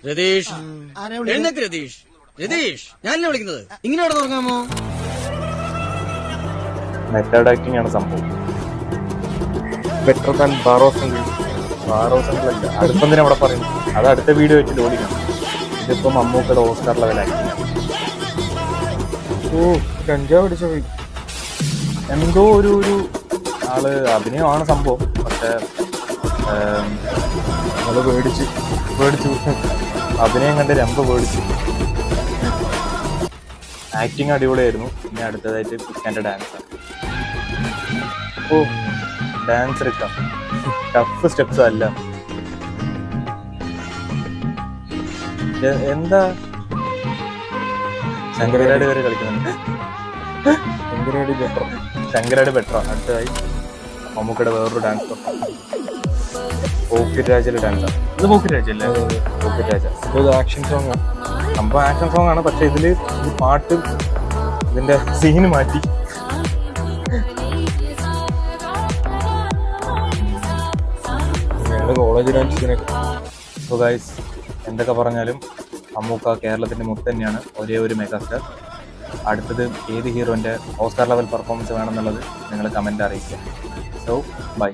രതീഷ് എഴുന്നേക്ക് രതീഷ്. രതീഷ് ഞാനല്ലേ വിളിക്കുന്നത്. ഇങ്ങനെ അവിടെ തുടങ്ങാമോ? മെത്തേഡ് ആക്ടിംഗ് ആണ് സംഭവം. ബെറ്റർ ദാൻ ബാറോസെങ്കിൾ അല്ല. അടുത്തൊന്നിനും അവിടെ പറയുന്നു. അത് അടുത്ത വീഡിയോ വെച്ച് ഓടിക്കണം. ഇതിപ്പോ മമ്മൂക്കയുടെ ഓസ്കാർ ലെവൽ ആക്ടിംഗ് ആണ്. കഞ്ചാവ് പിടിച്ച പോയി. എന്തോ ഒരു ആള് അഭിനയമാണ് സംഭവം. പക്ഷെ അത് പേടിച്ചു അഭിനയം കണ്ട് രമ്പ പേടിച്ചു. ആക്ടിങ് അടിപൊളിയായിരുന്നു. പിന്നെ അടുത്തതായിട്ട് പിക്കാൻ്റെ ഡാൻസ്. ഡാൻസ് എടുക്കാം. ടഫ് സ്റ്റെപ്സ് അല്ല. എന്താ ശങ്കരാടി വരെ കളിക്കുന്നുണ്ട്. ശങ്കരാടി ബെറ്റർ. അടുത്തതായി മമ്മൂക്കയുടെ വേറൊരു ഡാൻസ്. പോക്കിറ്റ് രാജയിലെ ഡാൻസാണ് ഇത്. പോക്കിറ്റ് രാജ അല്ലേ? പോക്കിറ്റ് രാജ ആക്ഷൻ സോങ് ആണ്. സംഭവം ആക്ഷൻ സോങ് ആണ്. പക്ഷെ ഇതില് പാട്ട് ഇതിന്റെ സീന് മാറ്റി. കോളേജ് ഡാൻസിനെ. സോ ഗൈസ്, എന്തൊക്കെ പറഞ്ഞാലും മമ്മൂക്ക കേരളത്തിന്റെ മുത്ത് തന്നെയാണ്. ഒരേ ഒരു മെഗാസ്റ്റാർ. അടുത്തത് ഏത് ഹീറോന്റെ ഓസ്കാർ ലെവൽ പെർഫോമൻസ് വേണമെന്നുള്ളത് നിങ്ങൾ കമന്റ് അറിയിക്കുക. So by.